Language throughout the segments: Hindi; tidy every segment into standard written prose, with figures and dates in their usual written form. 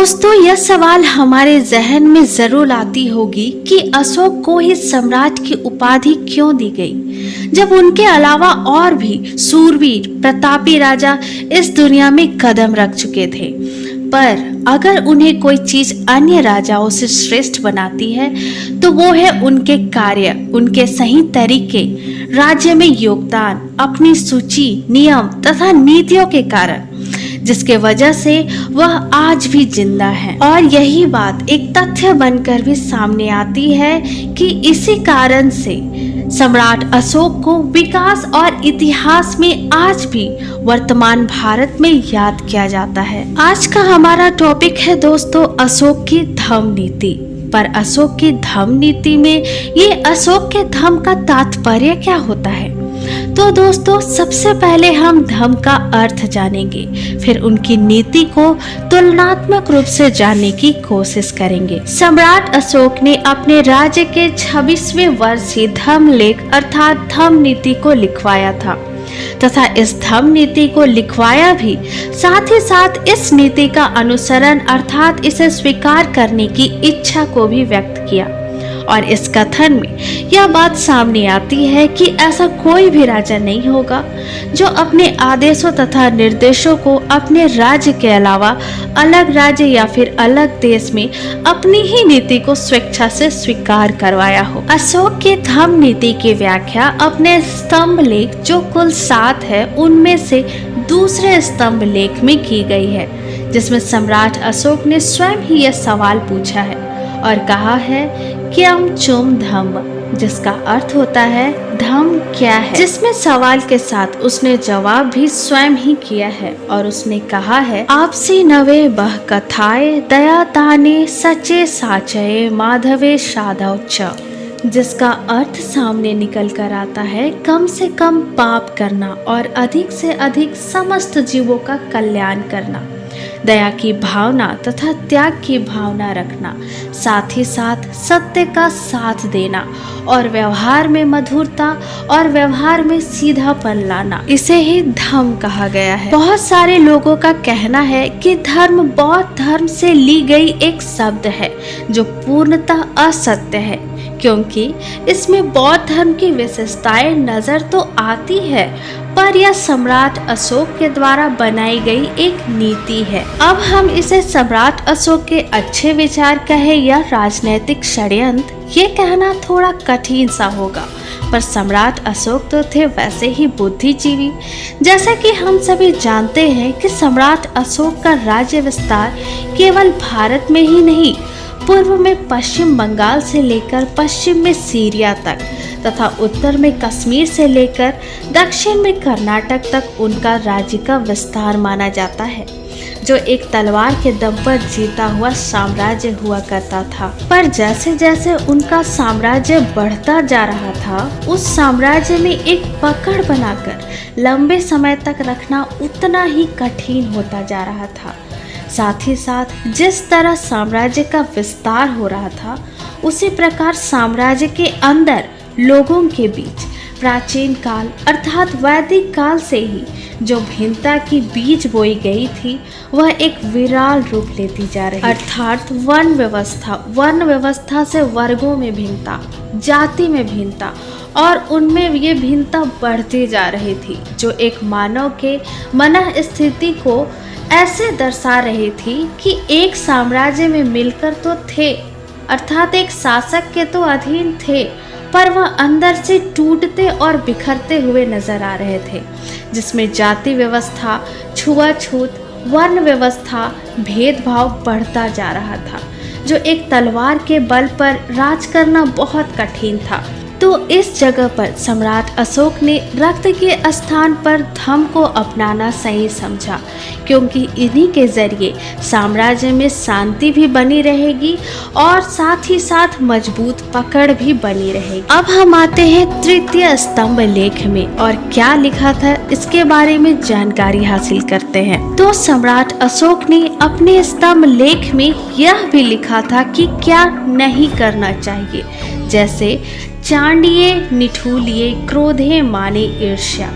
दोस्तों, यह सवाल हमारे जहन में जरूर आती होगी कि अशोक को ही सम्राट की उपाधि क्यों दी गई, जब उनके अलावा और भी सूरवीर प्रतापी राजा इस दुनिया में कदम रख चुके थे। पर अगर उन्हें कोई चीज अन्य राजाओं से श्रेष्ठ बनाती है तो वो है उनके कार्य, उनके सही तरीके, राज्य में योगदान, अपनी सूची, नियम तथा नीतियों के कारण, जिसके वजह से वह आज भी जिंदा है। और यही बात एक तथ्य बनकर भी सामने आती है कि इसी कारण से सम्राट अशोक को विकास और इतिहास में आज भी वर्तमान भारत में याद किया जाता है। आज का हमारा टॉपिक है दोस्तों अशोक की धम्म नीति। पर अशोक की धम्म नीति में ये अशोक के धम्म का तात्पर्य क्या होता है? तो दोस्तों, सबसे पहले हम धम्म का अर्थ जानेंगे, फिर उनकी नीति को तुलनात्मक रूप से जानने की कोशिश करेंगे। सम्राट अशोक ने अपने राज्य के 26वें वर्ष ही धम्म लेख अर्थात धम्म नीति को लिखवाया था तथा इस धम्म नीति को लिखवाया भी, साथ ही साथ इस नीति का अनुसरण अर्थात इसे स्वीकार करने की इच्छा को भी व्यक्त किया। और इस कथन में यह बात सामने आती है कि ऐसा कोई भी राजा नहीं होगा जो अपने आदेशों तथा निर्देशों को अपने राज्य के अलावा अलग राज्य या फिर अलग देश में अपनी ही नीति को स्वेच्छा से स्वीकार करवाया हो। अशोक की धम्म नीति की व्याख्या अपने स्तंभ लेख जो कुल 7 है उनमें से दूसरे स्तंभ लेख में की गई है, जिसमें सम्राट अशोक ने स्वयं ही यह सवाल पूछा है और कहा है क्यम चुम धम्म, जिसका अर्थ होता है धम्म क्या है, जिसमें सवाल के साथ उसने जवाब भी स्वयं ही किया है और उसने कहा है आपसी नवे बह कथाए दया ताने सचे साचये माधवे साधव च, जिसका अर्थ सामने निकल कर आता है कम से कम पाप करना और अधिक से अधिक समस्त जीवों का कल्याण करना, दया की भावना तथा त्याग की भावना रखना, साथ ही साथ सत्य का साथ देना और व्यवहार में मधुरता और व्यवहार में सीधापन लाना, इसे ही धम्म कहा गया है। बहुत सारे लोगों का कहना है कि धर्म बौद्ध धर्म से ली गई एक शब्द है जो पूर्णतः असत्य है, क्योंकि इसमें बौद्ध धर्म की विशेषताएं नजर तो आती है पर यह सम्राट अशोक के द्वारा बनाई गई एक नीति है। अब हम इसे सम्राट अशोक के अच्छे विचार कहे या राजनैतिक षड्यंत्र, ये कहना थोड़ा कठिन सा होगा, पर सम्राट अशोक तो थे वैसे ही बुद्धिजीवी। जैसा कि हम सभी जानते हैं कि सम्राट अशोक का राज्य विस्तार केवल भारत में ही नहीं, पूर्व में पश्चिम बंगाल से लेकर पश्चिम में सीरिया तक तथा उत्तर में कश्मीर से लेकर दक्षिण में कर्नाटक तक उनका राज्य का विस्तार माना जाता है, जो एक तलवार के दम पर जीता हुआ साम्राज्य हुआ करता था। पर जैसे जैसे उनका साम्राज्य बढ़ता जा रहा था, उस साम्राज्य में एक पकड़ बनाकर लंबे समय तक रखना उतना ही कठिन होता जा रहा था। साथ ही साथ जिस तरह साम्राज्य का विस्तार हो रहा था, उसी प्रकार साम्राज्य के अंदर लोगों के बीच प्राचीन काल अर्थात वैदिक काल से ही जो भिन्नता की बीज बोई गई थी वह एक विराल रूप लेती जा रही, अर्थात वर्ण व्यवस्था से वर्गों में भिन्नता, जाति में भिन्नता, और उनमें ये भिन्नता बढ़ती जा रही थी, जो एक मानव के मन स्थिति को ऐसे दर्शा रही थी कि एक साम्राज्य में मिलकर तो थे अर्थात एक शासक के तो अधीन थे, पर वह अंदर से टूटते और बिखरते हुए नजर आ रहे थे, जिसमें जाति व्यवस्था, छुआछूत, वर्ण व्यवस्था, भेदभाव बढ़ता जा रहा था, जो एक तलवार के बल पर राज करना बहुत कठिन था। तो इस जगह पर सम्राट अशोक ने रक्त के स्थान पर धम्म को अपनाना सही समझा, क्योंकि इन्हीं के जरिए साम्राज्य में शांति भी बनी रहेगी और साथ ही साथ मजबूत पकड़ भी बनी रहेगी। अब हम आते हैं तृतीय स्तंभ लेख में और क्या लिखा था इसके बारे में जानकारी हासिल करते हैं। तो सम्राट अशोक ने अपने स्तंभ लेख में यह भी लिखा था कि क्या नहीं करना चाहिए, जैसे चांडिये निठूलिये क्रोधे माने ईर्ष्या,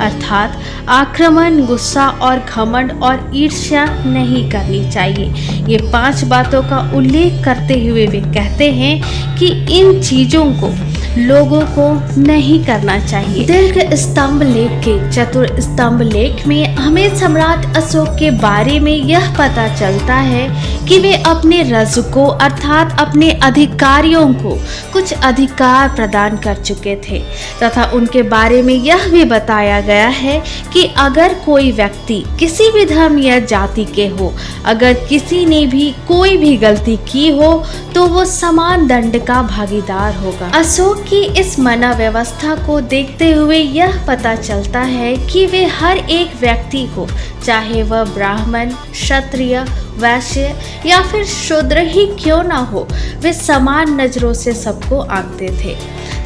अर्थात आक्रमण, गुस्सा और घमंड और ईर्ष्या नहीं करनी चाहिए। ये 5 बातों का उल्लेख करते हुए वे कहते हैं कि इन चीज़ों को लोगों को नहीं करना चाहिए। दीर्घ स्तंभ लेख के चतुर स्तंभ लेख में हमें सम्राट अशोक के बारे में यह पता चलता है कि वे अपने रजकों अर्थात अपने अधिकारियों को कुछ अधिकार प्रदान कर चुके थे तथा उनके बारे में यह भी बताया गया है कि अगर कोई व्यक्ति किसी भी धर्म या जाति के हो, अगर किसी ने भी कोई भी गलती की हो तो वो समान दंड का भागीदार होगा। अशोक की इस मना व्यवस्था को देखते हुए यह पता चलता है कि वे हर एक व्यक्ति को, चाहे वह ब्राह्मण, क्षत्रिय, वैश्य या फिर शूद्र ही क्यों ना हो, वे समान नजरों से सबको आंकते थे।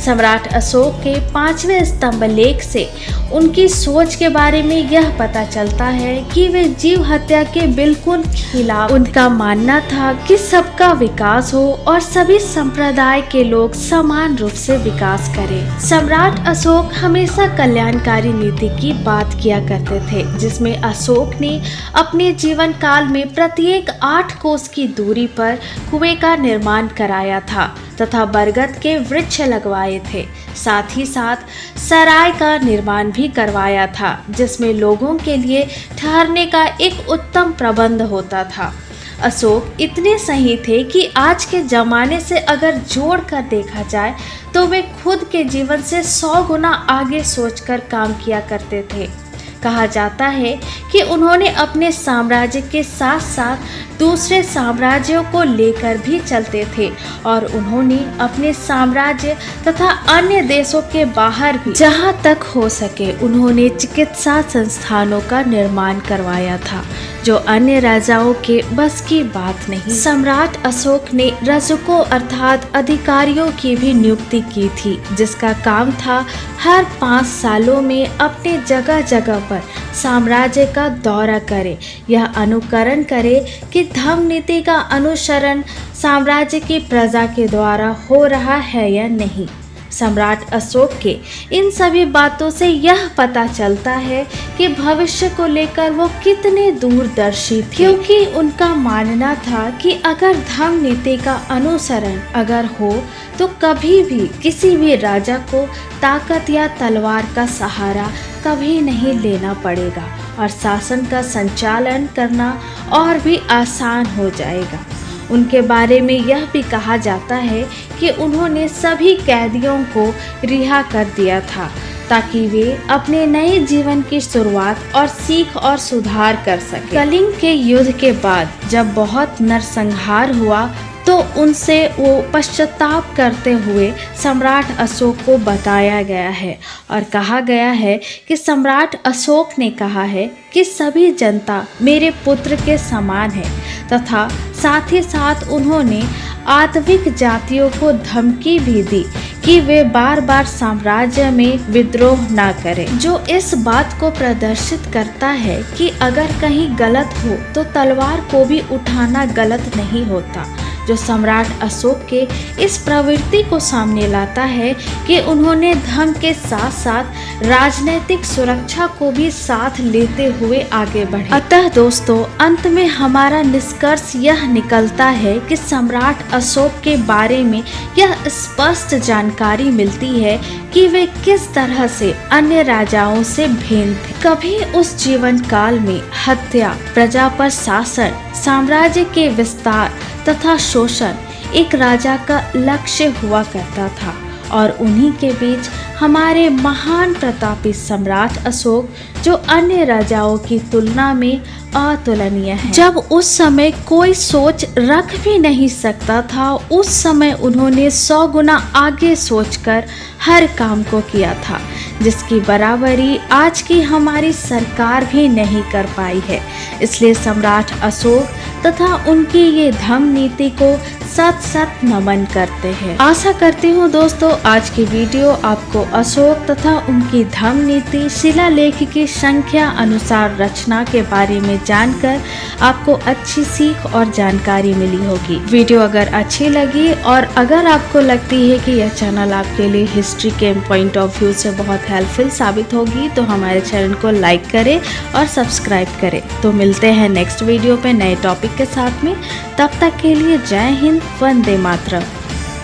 सम्राट अशोक के 5वें स्तंभ लेख से उनकी सोच के बारे में यह पता चलता है कि वे जीव हत्या के बिल्कुल खिलाफ। उनका मानना था कि सबका विकास हो और सभी संप्रदाय के लोग समान रूप से विकास करें। सम्राट अशोक हमेशा कल्याणकारी नीति की बात किया करते थे, जिसमें अशोक ने अपने जीवन काल में प्रत्येक 8 कोस की दूरी पर कुएं का निर्माण कराया था तथा बरगद के वृक्ष लगवाए थे। साथ ही साथ सराय का निर्माण भी करवाया था, जिसमें लोगों के लिए ठहरने का एक उत्तम प्रबंध होता था। अशोक इतने सही थे कि आज के ज़माने से अगर जोड़ कर देखा जाए तो वे खुद के जीवन से 100 गुना आगे सोचकर काम किया करते थे। कहा जाता है कि उन्होंने अपने साम्राज्य के साथ साथ दूसरे साम्राज्यों को लेकर भी चलते थे और उन्होंने अपने साम्राज्य तथा अन्य देशों के बाहर भी जहां तक हो सके उन्होंने चिकित्सा संस्थानों का निर्माण करवाया था, जो अन्य राजाओं के बस की बात नहीं। सम्राट अशोक ने रजकों अर्थात अधिकारियों की भी नियुक्ति की थी, जिसका काम था हर 5 सालों में अपने जगह जगह पर साम्राज्य का दौरा करे, यह अनुकरण करे कि धर्म नीति का अनुसरण साम्राज्य की प्रजा के द्वारा हो रहा है या नहीं। सम्राट अशोक के इन सभी बातों से यह पता चलता है कि भविष्य को लेकर वो कितने दूरदर्शी थे, क्योंकि उनका मानना था कि अगर धर्म नीति का अनुसरण अगर हो तो कभी भी किसी भी राजा को ताकत या तलवार का सहारा कभी नहीं लेना पड़ेगा और शासन का संचालन करना और भी आसान हो जाएगा। उनके बारे में यह भी कहा जाता है कि उन्होंने सभी कैदियों को रिहा कर दिया था ताकि वे अपने नए जीवन की शुरुआत और सीख और सुधार कर सके। कलिंग के युद्ध के बाद जब बहुत नरसंहार हुआ तो उनसे वो पश्चाताप करते हुए सम्राट अशोक को बताया गया है और कहा गया है कि सम्राट अशोक ने कहा है कि सभी जनता मेरे पुत्र के समान है तथा साथ ही साथ उन्होंने आत्विक जातियों को धमकी भी दी कि वे बार बार साम्राज्य में विद्रोह ना करें, जो इस बात को प्रदर्शित करता है कि अगर कहीं गलत हो तो तलवार को भी उठाना गलत नहीं होता, जो सम्राट अशोक के इस प्रवृत्ति को सामने लाता है कि उन्होंने धर्म के साथ साथ राजनीतिक सुरक्षा को भी साथ लेते हुए आगे बढ़े। अतः दोस्तों, अंत में हमारा निष्कर्ष यह निकलता है कि सम्राट अशोक के बारे में यह स्पष्ट जानकारी मिलती है कि वे किस तरह से अन्य राजाओं से भिन्न थे। कभी उस जीवन काल में हत्या, प्रजा पर शासन, साम्राज्य के विस्तार तथा शोषण एक राजा का लक्ष्य हुआ करता था और उन्हीं के बीच हमारे महान प्रतापी सम्राट अशोक, जो अन्य राजाओं की तुलना में अतुलनीय है। जब उस समय कोई सोच रख भी नहीं सकता था, उस समय उन्होंने 100 गुना आगे सोचकर हर काम को किया था, जिसकी बराबरी आज की हमारी सरकार भी नहीं कर पाई है। इसलिए सम्राट अशोक तथा उनकी ये धर्म नीति को सत सत नमन करते हैं। आशा करती हूँ दोस्तों आज की वीडियो आपको अशोक तथा उनकी धम्म नीति शिलालेख की संख्या अनुसार रचना के बारे में जानकर आपको अच्छी सीख और जानकारी मिली होगी। वीडियो अगर अच्छी लगी और अगर आपको लगती है कि यह चैनल आपके लिए हिस्ट्री के पॉइंट ऑफ व्यू से बहुत हेल्पफुल साबित होगी तो हमारे चैनल को लाइक करें और सब्सक्राइब करें। तो मिलते हैं नेक्स्ट वीडियो पे नए टॉपिक के साथ में। तब तक के लिए जय हिंद, वंदे मातरम।